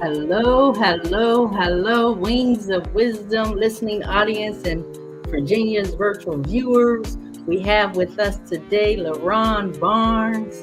Hello, hello, hello, Wings of Wisdom listening audience and Virginia's virtual viewers. We have with us today LeRon Barnes.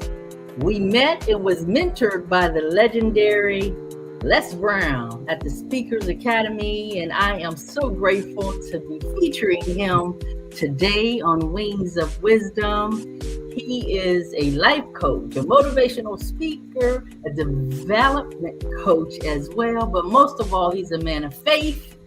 We met and was mentored by the legendary Les Brown at the Speakers Academy, and I am so grateful to be featuring him today on Wings of Wisdom. He is a life coach, a motivational speaker, a development coach as well. But most of all, he's a man of faith.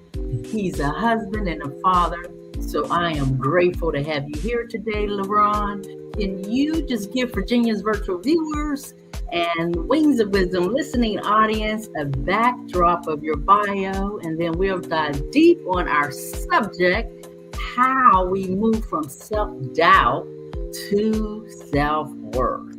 He's a husband and a father. So I am grateful to have you here today, LeRon. Can you just give Virginia's virtual viewers and Wings of Wisdom listening audience a backdrop of your bio, and then we'll dive deep on our subject, how we move from self-doubt to self-worth.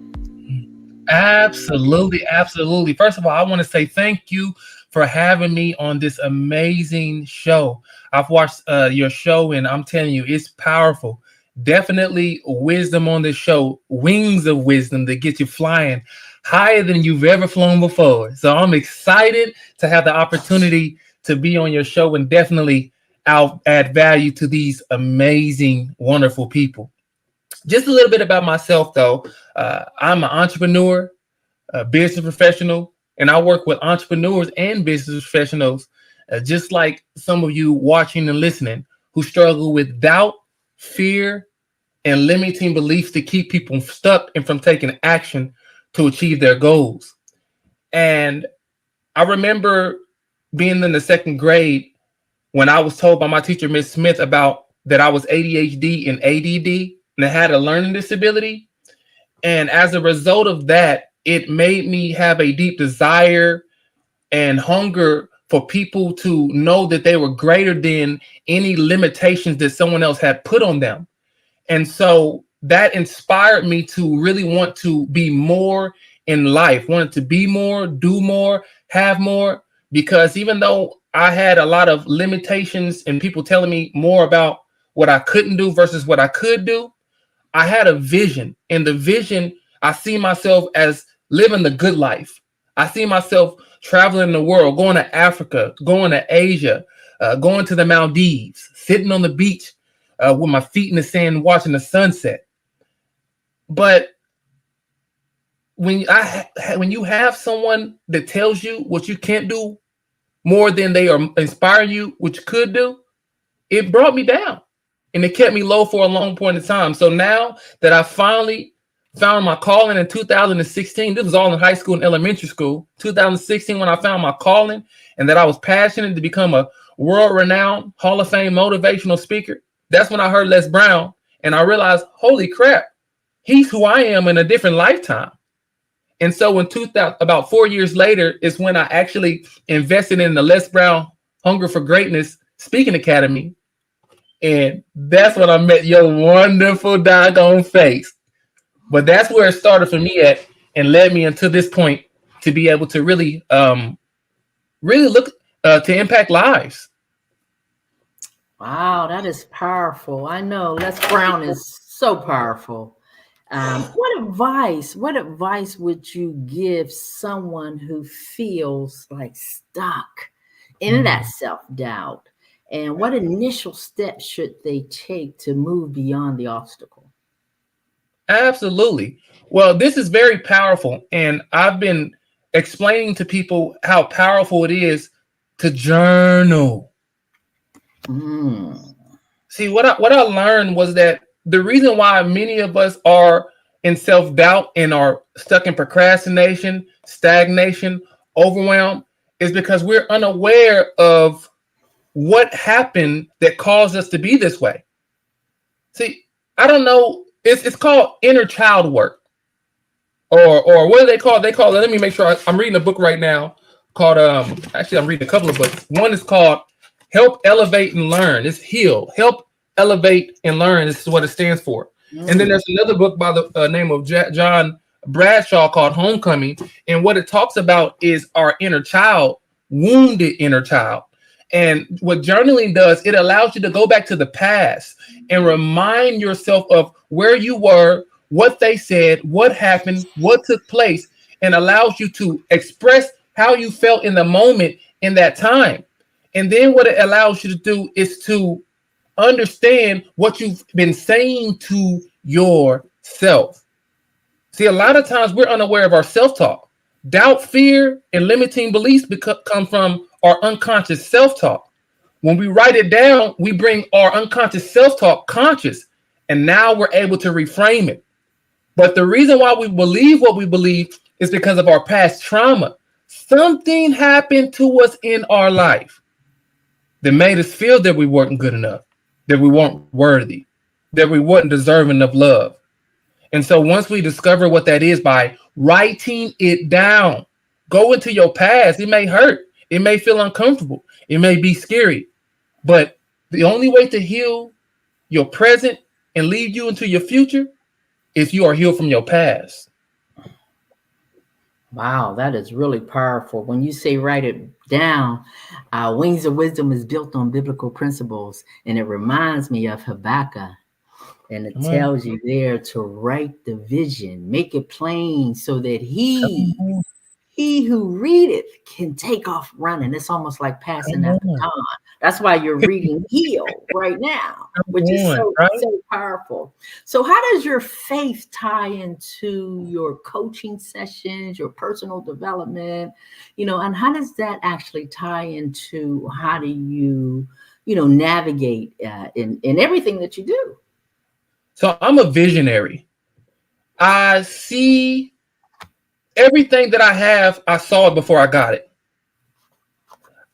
Absolutely. First of all, I want to say thank you for having me on this amazing show. I've watched your show, and I'm telling you, it's powerful. Definitely wisdom on this show, wings of wisdom that get you flying higher than you've ever flown before. So I'm excited to have the opportunity to be on your show and definitely add value to these amazing, wonderful people. Just a little bit about myself, though. I'm an entrepreneur, a business professional, and I work with entrepreneurs and business professionals, just like some of you watching and listening, who struggle with doubt, fear, and limiting beliefs to keep people stuck and from taking action to achieve their goals. And I remember being in the second grade when I was told by my teacher, Miss Smith, about that I was ADHD and ADD, and I had a learning disability. And as a result of that, it made me have a deep desire and hunger for people to know that they were greater than any limitations that someone else had put on them. And so that inspired me to really want to be more in life, wanted to be more, do more, have more, because even though I had a lot of limitations and people telling me more about what I couldn't do versus what I could do, I had a vision, and the vision, I see myself as living the good life. I see myself traveling the world, going to Africa, going to Asia, going to the Maldives, sitting on the beach with my feet in the sand, watching the sunset. But when you have someone that tells you what you can't do more than they are inspiring you, what you could do, it brought me down. And it kept me low for a long point of time. So now that I finally found my calling in 2016, this was all in high school and elementary school, 2016, when I found my calling and that I was passionate to become a world-renowned Hall of Fame motivational speaker, that's when I heard Les Brown and I realized, holy crap, he's who I am in a different lifetime. And so in about 4 years later is when I actually invested in the Les Brown Hunger for Greatness Speaking Academy. And that's when I met your wonderful doggone face. But that's where it started for me at and led me until this point to be able to really look to impact lives. Wow, that is powerful. I know Les Brown is so powerful. What advice would you give someone who feels like stuck in that self-doubt? And what initial steps should they take to move beyond the obstacle? Absolutely. Well, this is very powerful. And I've been explaining to people how powerful it is to journal. See, what I learned was that the reason why many of us are in self-doubt and are stuck in procrastination, stagnation, overwhelm, is because we're unaware of what happened that caused us to be this way. See, I don't know. It's called inner child work, or what do they call it? They call it. Let me make sure. I'm reading a book right now called. Actually, I'm reading a couple of books. One is called "Help Elevate and Learn." It's HEAL. Help Elevate and Learn. This is what it stands for. And then there's another book by the name of John Bradshaw called Homecoming. And what it talks about is our inner child, wounded inner child. And what journaling does, it allows you to go back to the past and remind yourself of where you were, what they said, what happened, what took place, and allows you to express how you felt in the moment in that time. And then what it allows you to do is to understand what you've been saying to yourself. See, a lot of times we're unaware of our self-talk. Doubt, fear, and limiting beliefs come from our unconscious self-talk. When we write it down, we bring our unconscious self-talk conscious, and now we're able to reframe it. But the reason why we believe what we believe is because of our past trauma. Something happened to us in our life that made us feel that we weren't good enough, that we weren't worthy, that we weren't deserving of love. And so once we discover what that is by writing it down, go into your past. It may hurt. It may feel uncomfortable. It may be scary. But the only way to heal your present and lead you into your future is you are healed from your past. Wow, that is really powerful. When you say write it down, Wings of Wisdom is built on biblical principles, and it reminds me of Habakkuk. And it tells you there to write the vision, make it plain so that he who readeth can take off running. It's almost like passing that baton. That's why you're reading Heal right now, which is so powerful. So how does your faith tie into your coaching sessions, your personal development, and how does that actually tie into how do you, navigate in everything that you do? So I'm a visionary. I see everything that I have. I saw it before I got it.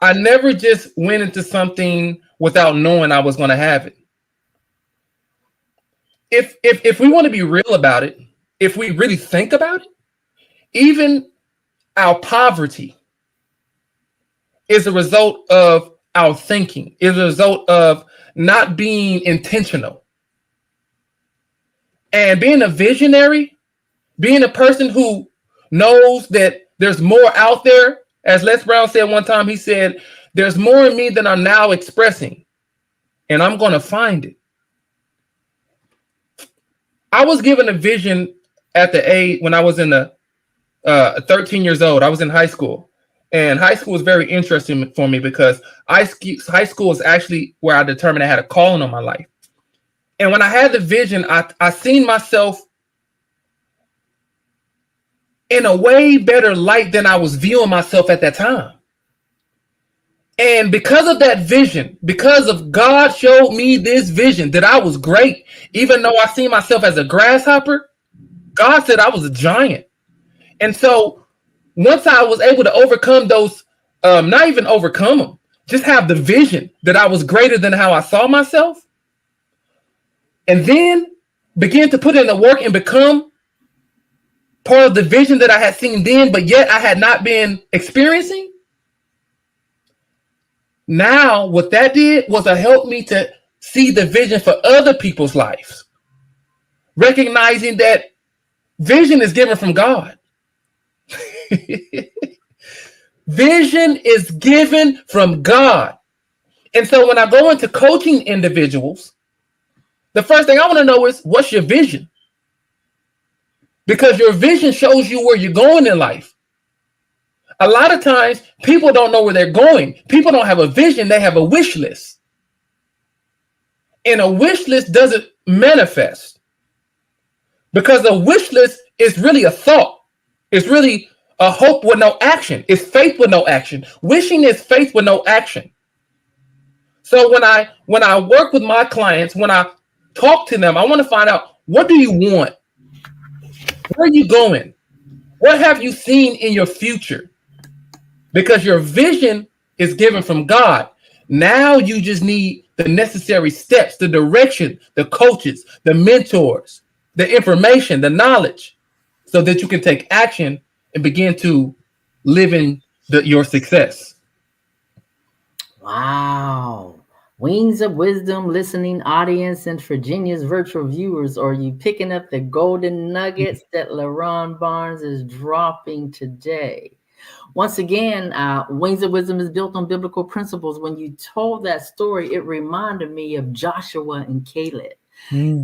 I never just went into something without knowing I was going to have it. If we want to be real about it, if we really think about it, even our poverty is a result of our thinking, is a result of not being intentional. And being a visionary, being a person who knows that there's more out there, as Les Brown said one time, he said, there's more in me than I'm now expressing, and I'm going to find it. I was given a vision at the age when I was in the 13 years old. I was in high school, and high school was very interesting for me because high school was actually where I determined I had a calling on my life. And when I had the vision, I seen myself in a way better light than I was viewing myself at that time. And because of that vision, because of God showed me this vision that I was great, even though I see myself as a grasshopper, God said I was a giant. And so once I was able to overcome those, not even overcome them, just have the vision that I was greater than how I saw myself, and then begin to put in the work and become part of the vision that I had seen then, but yet I had not been experiencing. Now, what that did was to help me to see the vision for other people's lives, recognizing that vision is given from God. Vision is given from God. And so when I go into coaching individuals, the first thing I want to know is, what's your vision? Because your vision shows you where you're going in life. A lot of times, people don't know where they're going. People don't have a vision. They have a wish list. And a wish list doesn't manifest. Because a wish list is really a thought. It's really a hope with no action. It's faith with no action. Wishing is faith with no action. So when I work with my clients, when I talk to them, I want to find out, what do you want? Where are you going? What have you seen in your future? Because your vision is given from God. Now you just need the necessary steps, the direction, the coaches, the mentors, the information, the knowledge, so that you can take action and begin to live in your success. Wow. Wings of Wisdom listening audience and Virginia's virtual viewers, are you picking up the golden nuggets that LeRon Barnes is dropping today? Once again, Wings of Wisdom is built on biblical principles. When you told that story, it reminded me of Joshua and Caleb. Mm.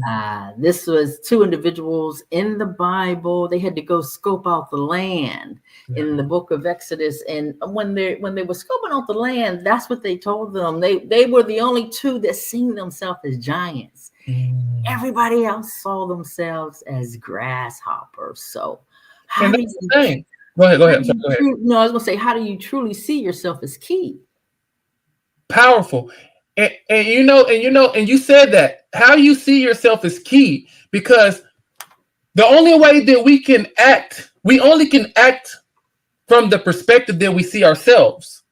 This was two individuals in the Bible. They had to go scope out the land in the book of Exodus. And when they were scoping out the land, that's what they told them. They were the only two that seen themselves as giants. Mm. Everybody else saw themselves as grasshoppers. So And how do that's you, the thing. Go ahead. I'm sorry, go ahead. no, I was gonna say, how do you truly see yourself as key? Powerful. And you said that how you see yourself is key, because the only way that we only can act from the perspective that we see ourselves.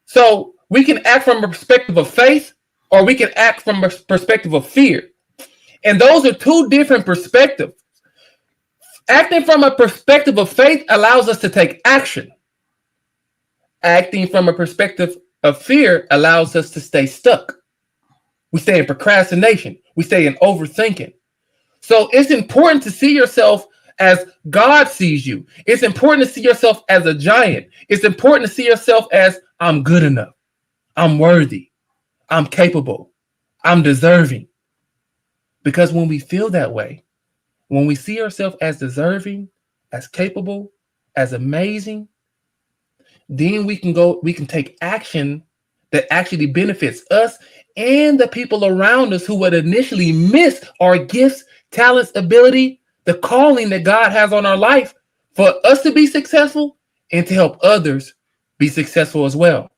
So we can act from a perspective of faith, or we can act from a perspective of fear. And those are two different perspectives. Acting from a perspective of faith allows us to take action. Acting from a perspective of fear allows us to stay stuck. We stay in procrastination. We stay in overthinking. So it's important to see yourself as God sees you. It's important to see yourself as a giant. It's important to see yourself as, I'm good enough. I'm worthy. I'm capable. I'm deserving. Because when we feel that way, when we see ourselves as deserving, as capable, as amazing, then we can take action that actually benefits us and the people around us who would initially miss our gifts, talents, ability, the calling that God has on our life for us to be successful and to help others be successful as well.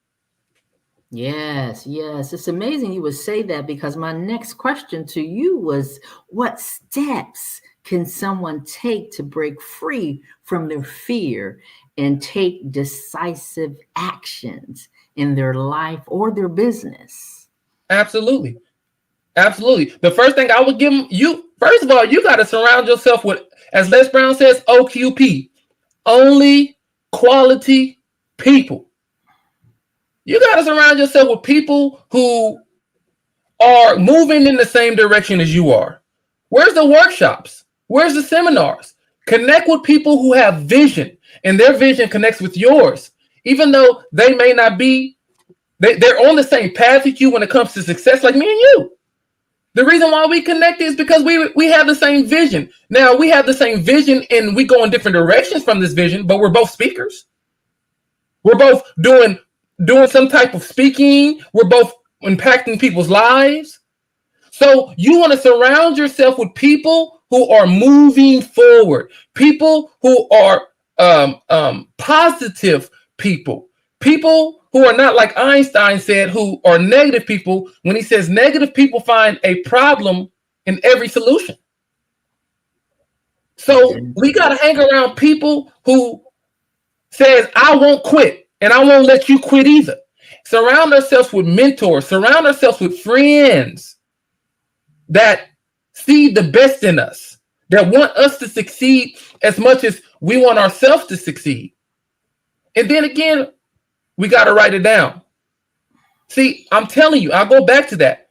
Yes, yes. It's amazing you would say that, because my next question to you was, what steps can someone take to break free from their fear and take decisive actions in their life or their business? Absolutely. Absolutely. The first thing I would give you, first of all, you got to surround yourself with, as Les Brown says, OQP, only quality people. You got to surround yourself with people who are moving in the same direction as you are. Where's the workshops? Where's the seminars? Connect with people who have vision, and their vision connects with yours. Even though they may not be, they're on the same path as you when it comes to success, like me and you. The reason why we connect is because we have the same vision. Now, we have the same vision and we go in different directions from this vision, but we're both speakers. We're both doing some type of speaking. We're both impacting people's lives. So you want to surround yourself with people who are moving forward, people who are positive people, people who are not, like Einstein said, who are negative people, when he says negative people find a problem in every solution. So we got to hang around people who says, I won't quit and I won't let you quit either. Surround ourselves with mentors, surround ourselves with friends that see the best in us, that want us to succeed as much as we want ourselves to succeed. And then again, we got to write it down. See, I'm telling you, I'll go back to that.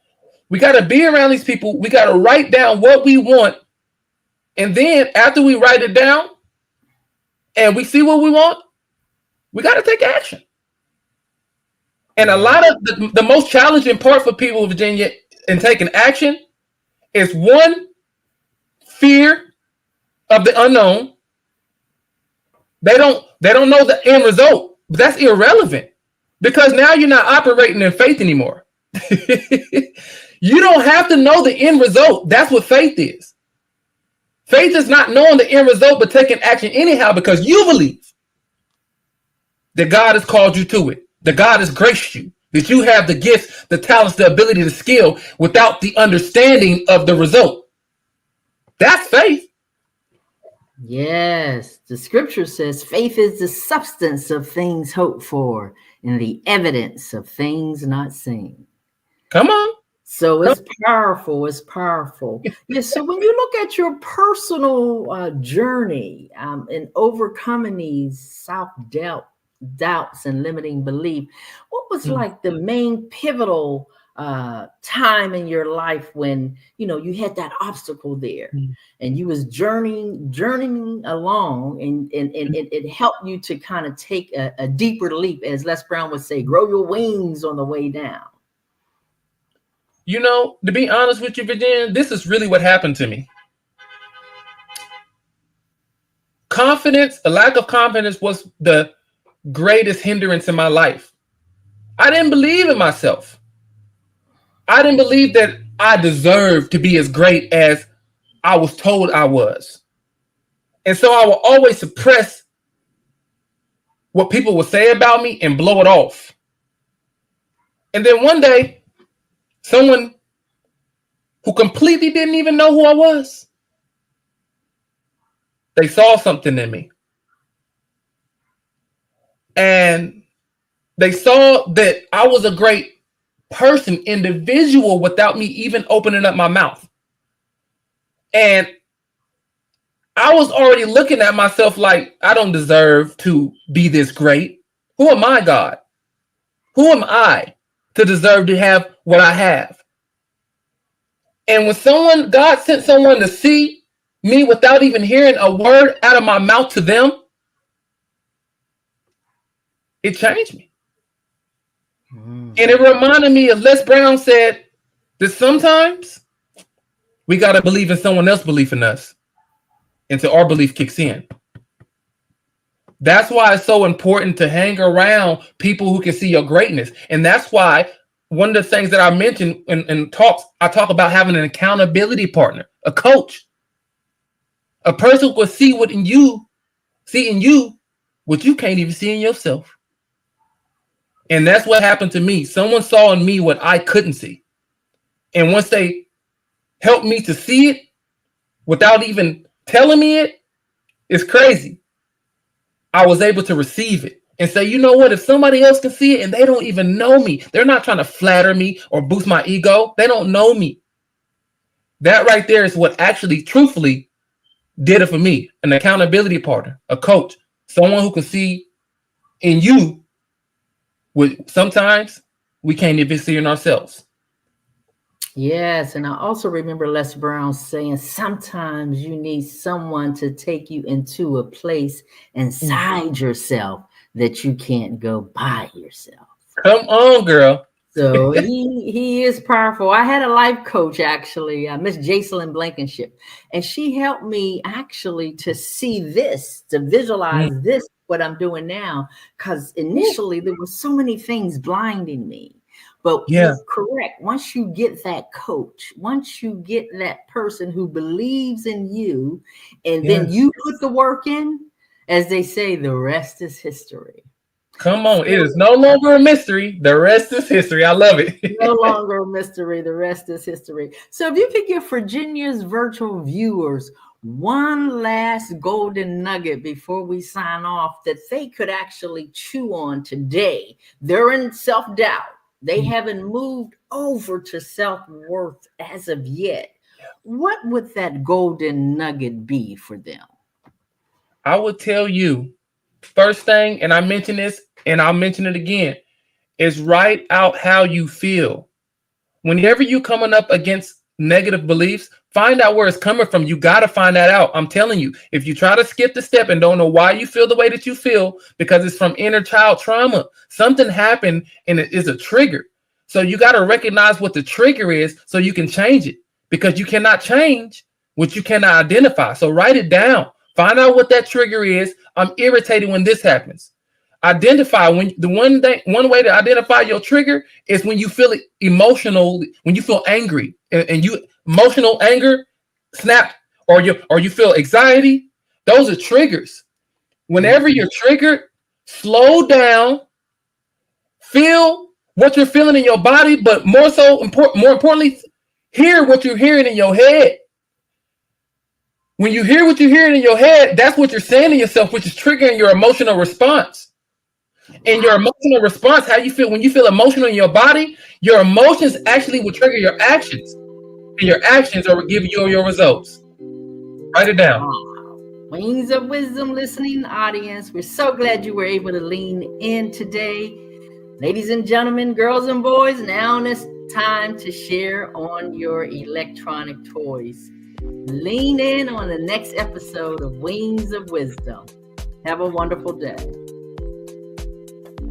We got to be around these people. We got to write down what we want. And then after we write it down and we see what we want, we got to take action. And a lot of the most challenging part for people in Virginia in taking action is, one, fear of the unknown. They don't know the end result, but that's irrelevant, because now you're not operating in faith anymore. You don't have to know the end result. That's what faith is. Faith is not knowing the end result, but taking action anyhow, because you believe that God has called you to it, that God has graced you, that you have the gifts, the talents, the ability, the skill, without the understanding of the result. That's faith. Yes, the scripture says faith is the substance of things hoped for and the evidence of things not seen. Come on. So it's powerful. It's powerful. Yeah. So when you look at your personal journey in overcoming these doubts and limiting belief, what was like the main pivotal time in your life when you had that obstacle there and you was journeying along, and it helped you to kind of take a deeper leap, as Les Brown would say, grow your wings on the way down? To be honest with you, Virginia, this is really what happened to me. Confidence, a lack of confidence was the greatest hindrance in my life. I didn't believe in myself. I didn't believe that I deserved to be as great as I was told I was. And so I will always suppress what people would say about me and blow it off. And then one day, someone who completely didn't even know who I was, they saw something in me. And they saw that I was a great person, individual, without me even opening up my mouth. And I was already looking at myself like, I don't deserve to be this great. Who am I, God? Who am I to deserve to have what I have? And when God sent someone to see me without even hearing a word out of my mouth to them, it changed me. And it reminded me of Les Brown said that sometimes we got to believe in someone else's belief in us until our belief kicks in. That's why it's so important to hang around people who can see your greatness. And that's why one of the things that I mentioned in talks, I talk about having an accountability partner, a coach, a person who will see in you what you can't even see in yourself. And that's what happened to me. Someone saw in me what I couldn't see. And once they helped me to see it without even telling me it, it's crazy. I was able to receive it and say, you know what? If somebody else can see it and they don't even know me, they're not trying to flatter me or boost my ego. They don't know me. That right there is what actually, truthfully, did it for me. An accountability partner, a coach, someone who can see in you what sometimes we can't even see in ourselves. Yes, and I also remember Les Brown saying sometimes you need someone to take you into a place inside yourself that you can't go by yourself. Come on, girl. So he is powerful. I had a life coach, actually, Miss Jacelyn Blankenship, and she helped me actually to see this, to visualize this, what I'm doing now, because initially there were so many things blinding me. But you're correct. Once you get that coach, once you get that person who believes in you, and then you put the work in, as they say, the rest is history. Come on. It is no longer a mystery. The rest is history. I love it. No longer a mystery. The rest is history. So if you could give Virginia's virtual viewers one last golden nugget before we sign off that they could actually chew on today. They're in self-doubt. They haven't moved over to self-worth as of yet. What would that golden nugget be for them? I would tell you, first thing, and I mentioned this, and I'll mention it again, is write out how you feel. Whenever you're coming up against negative beliefs, find out where it's coming from. You got to find that out. I'm telling you, if you try to skip the step and don't know why you feel the way that you feel, because it's from inner child trauma, something happened and it is a trigger. So you got to recognize what the trigger is so you can change it, because you cannot change what you cannot identify. So write it down. Find out what that trigger is. I'm irritated when this happens. Identify when one way to identify your trigger is when you feel it emotional, when you feel angry and you emotional anger, snap, or you feel anxiety. Those are triggers. Whenever you're triggered, slow down, feel what you're feeling in your body, but more importantly, hear what you're hearing in your head. When you hear what you're hearing in your head, that's what you're saying to yourself, which is triggering your emotional response. And your emotional response, how you feel when you feel emotional in your body, your emotions actually will trigger your actions. And your actions will give you your results. Write it down. Wings of Wisdom listening audience, we're so glad you were able to lean in today. Ladies and gentlemen, girls and boys, now it's time to share on your electronic toys. Lean in on the next episode of Wings of Wisdom. Have a wonderful day.